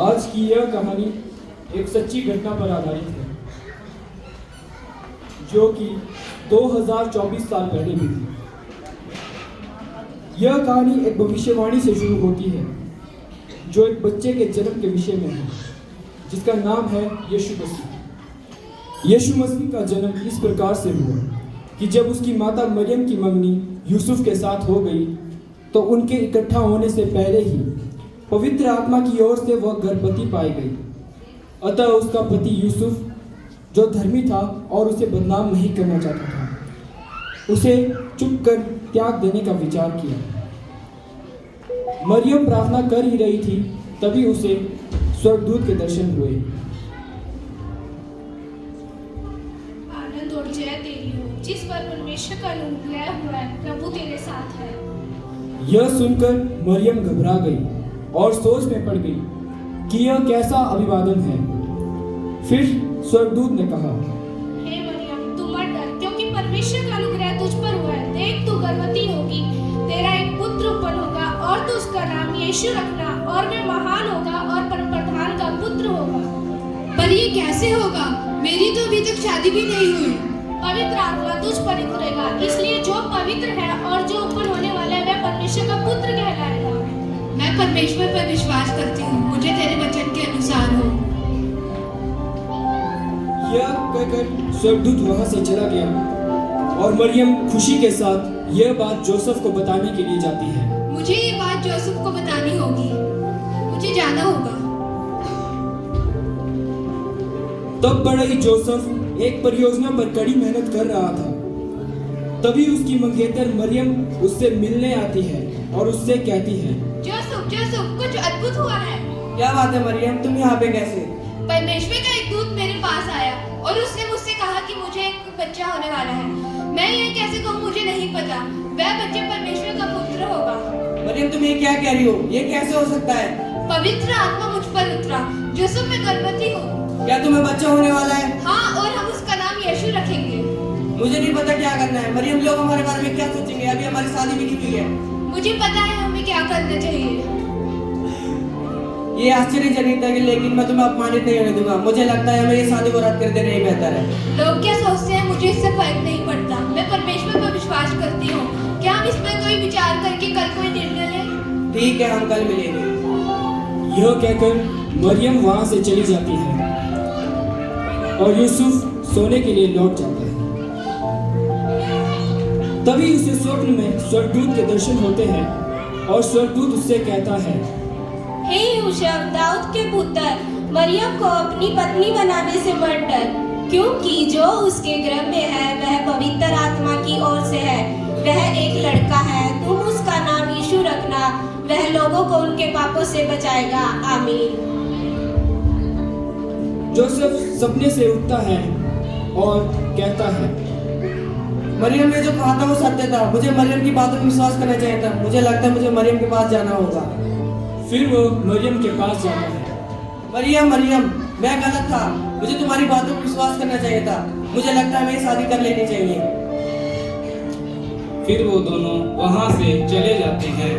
आज की यह कहानी एक सच्ची घटना पर आधारित है, जो कि 2024 साल पहले हुई थी। यह कहानी एक भविष्यवाणी से शुरू होती है, जो एक बच्चे के जन्म के विषय में है, जिसका नाम है यीशु मसीह। यीशु मसीह का जन्म इस प्रकार से हुआ कि जब उसकी माता मरियम की मंगनी यूसुफ के साथ हो गई, तो उनके इकट्ठा होने से पहले ही पवित्र आत्मा की ओर से वह गर्भवती पाई गई। अतः उसका पति यूसुफ, जो धर्मी था और उसे बदनाम नहीं करना चाहता था, उसे चुप कर त्याग देने का विचार किया। मरियम प्रार्थना कर ही रही थी, तभी उसे स्वर्गदूत के दर्शन हुए। आनंद और जय तेरी हो, जिस पर परमेश्वर का अनुग्रह हुआ है, प्रभु तेरे साथ है। यह सुनकर मरियम घबरा गई और सोच में पड़ गई कि यह कैसा अभिवादन है। फिर स्वर्गदूत ने कहा, हे मरियम, तू मत डर, क्योंकि परमेश्वर का अनुग्रह तुझ पर हुआ है। देख, तू गर्भवती होगी, तेरा एक पुत्र उत्पन्न होगा और तू उसका नाम यीशु रखना, और वह महान होगा और परमप्रधान का पुत्र होगा। पर ये कैसे होगा? मेरी तो अभी तक शादी भी नहीं हुई। पवित्र आत्मा तुझ पर उतरेगा, इसलिए जो पवित्र है और जो उत्पन्न होने वाला है, वह परमेश्वर का पुत्र कहलाएगा। मैं परमेश्वर पर विश्वास करती हूँ, मुझे तेरे वचन के अनुसार हो। यह कहकर स्वर्गदूत वहां से चला गया और मरियम खुशी के साथ यह बात जोसेफ को बताने के लिए जाती है। मुझे ये बात जोसेफ को बतानी होगी, मुझे जाना होगा। तब बड़ा ही जोसेफ एक परियोजना पर कड़ी मेहनत कर रहा था। तभी उसकी मंगेतर मरियम उससे मिलने आती है और उससे कहती है, जोसेफ, कुछ अद्भुत हुआ है। क्या बात है मरियम, तुम यहाँ पे कैसे? परमेश्वर का एक दूत मेरे पास आया और उसने मुझसे कहा कि मुझे एक बच्चा होने वाला है। मैं ये कैसे कहूँ, मुझे नहीं पता। वह बच्चा परमेश्वर का पुत्र होगा। मरियम, तुम ये क्या कह रही हो? ये कैसे हो सकता है? पवित्र आत्मा मुझ पर उतरा। जोसेफ, मैं गर्भवती हूँ। क्या तुम्हें बच्चा होने वाला है? हाँ, और हम उसका नाम यीशु रखेंगे। मुझे नहीं पता क्या करना है। मरियम, लोग हमारे बारे में क्या सोचेंगे? अभी हमारी शादी भी नहीं हुई है। मुझे पता है हमें क्या करना चाहिए। ये आश्चर्यजनक है, लेकिन मैं तुम्हें अपमानित नहीं होने दूंगा। मुझे लगता है हमें ये शादी को रद्द कर देना ही बेहतर है। लोग क्या सोचते हैं, मुझे इससे फर्क नहीं पड़ता। मैं परमेश्वर पर विश्वास करती हूँ। क्या हम इस पर कोई विचार करके कल कोई निर्णय लें? ठीक है, हम कल मिलेंगे। यह कहकर मरियम वहां से चली जाती है और यूसुफ सोने के लिए लौट जाता है। तभी उसे स्वप्न में स्वर्गदूत के दर्शन होते हैं और स्वर्गदूत उससे कहता है, हे यूसुफ, दाऊद के पुत्र, मरियम को अपनी पत्नी बनाने से मत डर, क्योंकि जो उसके गर्भ में है वह पवित्र आत्मा की ओर से है। वह एक लड़का है, तुम उसका नाम यीशु रखना, वह लोगों को उनके पापों से बचाएगा। आमीन। जोसेफ सपने से उठता है और कहता है, मरियम ने जो कहा था वो सत्य था। मुझे मरियम की बातों पर विश्वास करना चाहिए था। मुझे लगता है मुझे मरियम के पास जाना होगा। फिर वो मरियम के पास जाता है। मरियम, मैं गलत था। मुझे तुम्हारी बातों पर विश्वास करना चाहिए था। मुझे लगता है हमें शादी कर लेनी चाहिए। फिर वो दोनों वहां से चले जाते हैं।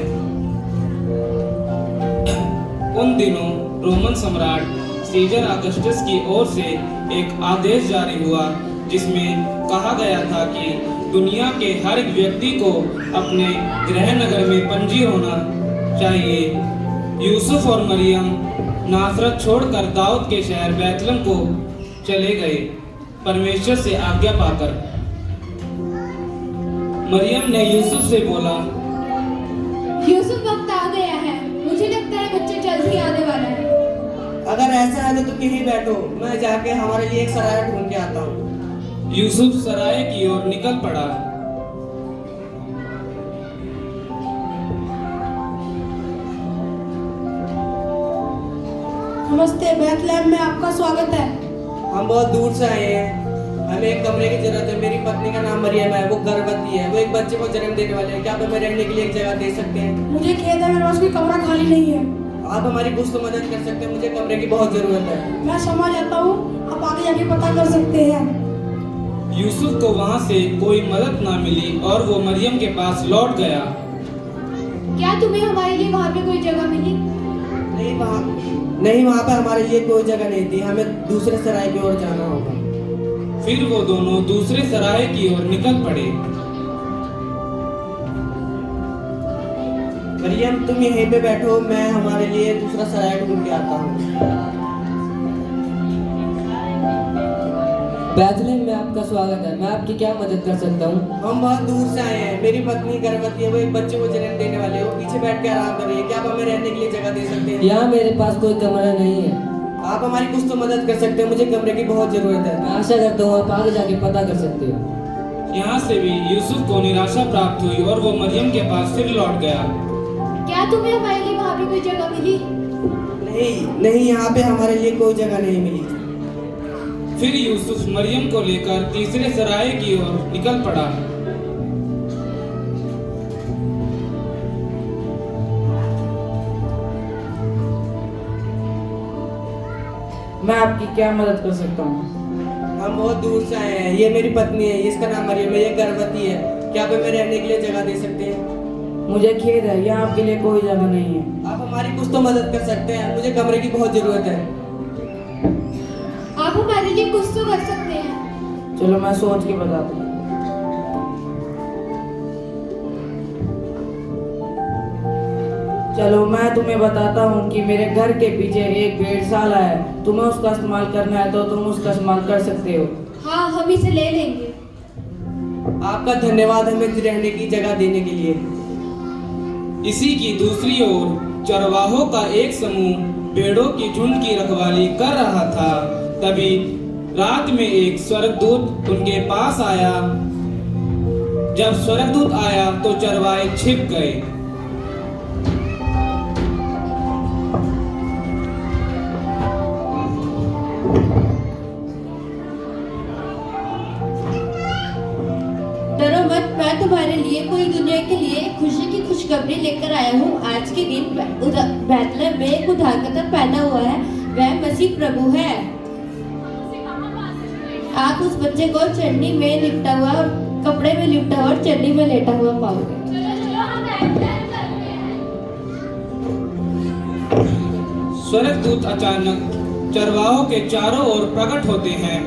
उन दिनों रोमन सम्राट सीजर ऑगस्टस की ओर से एक आदेश जारी हुआ, जिसमें कहा गया था कि दुनिया के हर एक व्यक्ति को अपने गृह नगर में पंजी होना चाहिए। यूसुफ और मरियम नासरत छोड़कर दाऊद के शहर बैतलहम को चले गए, परमेश्वर से आज्ञा पाकर। मरियम ने यूसुफ से बोला, यूसुफ, वक्त आ गया है। मुझे लगता है बच्चा जल्द ही आने वाला है। अगर ऐसा है तो तुम यहीं बैठो, मैं जाके हमारे लिए एक सराय ढूंढ के आता हूँ। यूसुफ सराय की ओर निकल पड़ा। नमस्ते, बैतलहम में आपका स्वागत है। हम बहुत दूर से आए हैं। हमें एक कमरे की जरूरत है। मेरी पत्नी का नाम मरियम है, वो गर्भवती है। वो एक बच्चे को जन्म देने वाले हैं। क्या आप हमें रहने के लिए एक जगह दे सकते हैं? मुझे खेद है, मेरे पास कोई कमरा खाली नहीं है। आप हमारी कुछ तो मदद कर सकते हैं। मुझे कमरे की बहुत जरूरत है। मैं समझ आता हूँ, आप आगे जाके पता कर सकते हैं। यूसुफ को वहां से कोई मदद ना मिली और वो मरियम के पास लौट गया। क्या तुम्हें हमारे लिए वहाँ पे कोई जगह मिली? नहीं, नहीं, वहाँ पे हमारे लिए कोई जगह नहीं थी, हमें दूसरे सराय की ओर जाना होगा। फिर वो दोनों दूसरे सराय की ओर निकल पड़े। मरियम, तुम यहीं पे बैठो, मैं हमारे लिए दूसरा सराय ढूंढ के आता हूँ। बैतलहम में आपका स्वागत है। मैं आपकी क्या मदद कर सकता हूँ? हम बहुत दूर से आए हैं, मेरी पत्नी गर्भवती है, वो एक बच्चे को जन्म देने वाले है, वो पीछे बैठ के आराम कर रही है। क्या आप हमें रहने के लिए जगह दे सकते हैं? यहाँ मेरे पास कोई कमरा नहीं है। आप हमारी कुछ तो मदद कर सकते हैं, मुझे कमरे की बहुत जरूरत है। मैं आशा करता हूँ आप आगे जाके पता कर सकते हो। यहाँ से भी यूसुफ को निराशा प्राप्त हुई और वो मरियम के पास फिर लौट गया। क्या तुम्हें हमारे लिए वहाँ पे कोई जगह मिली? नहीं, यहाँ पे हमारे लिए कोई जगह नहीं मिली। फिर यूसुफ मरियम को लेकर तीसरे सराय की ओर निकल पड़ा। मैं आपकी क्या मदद कर सकता हूँ? हम बहुत दूर से आए हैं, ये मेरी पत्नी है, इसका नाम मरियम है, ये गर्भवती है। क्या आप हमें रहने के लिए जगह दे सकते हैं? मुझे खेद है, यहाँ आपके लिए कोई जगह नहीं है। आप हमारी कुछ तो मदद कर सकते हैं, मुझे कमरे की बहुत जरूरत है। आप हमारे लिए कुछ तो कर सकते हैं। चलो मैं सोच के बताता हूँ। चलो मैं तुम्हें बताता हूँ कि मेरे घर के पीछे एक भेड़शाला है। तुम्हें उसका इस्तेमाल करना है तो तुम उसका इस्तेमाल कर सकते हो। हाँ, हम इसे ले लेंगे। आपका धन्यवाद हमें रहने की जगह देने के लिए। इसी की दूसरी ओर चरवाहों का एक समूह भेड़ों की झुंड की रखवाली कर रहा था। तभी रात में एक स्वर्गदूत उनके पास आया। जब स्वर्गदूत आया तो चरवाहे छिप गए। डरो मत, मैं तुम्हारे लिए पूरी दुनिया के लिए खुशी की खुशखबरी लेकर आया हूँ। आज के दिन बैतलहम में एक उद्धारकर्ता पैदा हुआ है, वह मसीह प्रभु है। आप उस बच्चे को चन्नी में लिपटा हुआ, कपड़े में लिपटा हुआ और चन्नी में लेटा हुआ पाओगे। स्वर्गदूत अचानक चरवाहों के चारों ओर प्रकट होते हैं।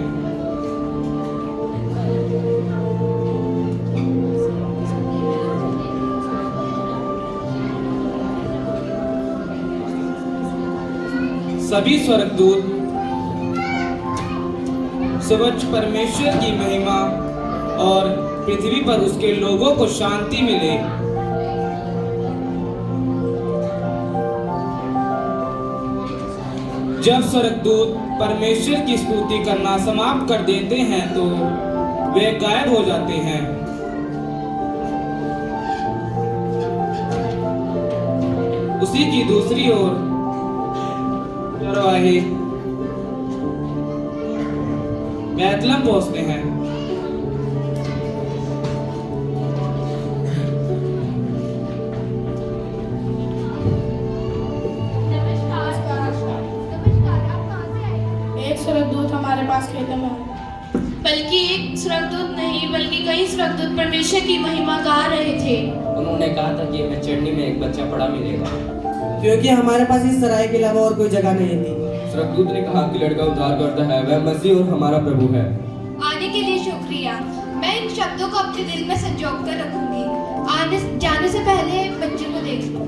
सभी स्वर्गदूत स्वच्छ परमेश्वर की महिमा और पृथ्वी पर उसके लोगों को शांति मिले। जब स्वर्गदूत परमेश्वर की स्तुति करना समाप्त कर देते हैं तो वे गायब हो जाते हैं। उसी की दूसरी ओर चरवाहे बैतलहम पहुंचते हैं। एक स्वर्गदूत हमारे पास खेतों में है। बल्कि एक स्वर्गदूत नहीं, बल्कि कई स्वर्गदूत परमेश्वर की महिमा गा रहे थे। उन्होंने कहा था कि हमें चटनी में एक बच्चा पड़ा मिलेगा, क्योंकि हमारे पास इस सराय के अलावा और कोई जगह नहीं थी। स्वर्गदूत ने कहा कि लड़का उद्धार करता है, वह मसीह और हमारा प्रभु है। आने के लिए शुक्रिया। मैं इन शब्दों को अपने दिल में संजो कर रखूंगी। जाने से पहले बच्चे को देख लो।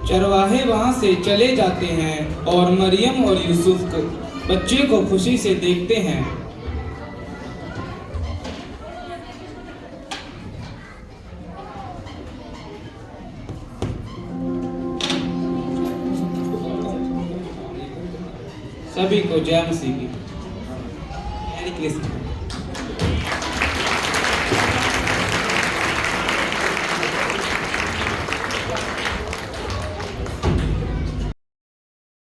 चरवाहे वहां से चले जाते हैं और मरियम और यूसुफ को बच्चे को खुशी से देखते हैं। सभी को जय मसीह की।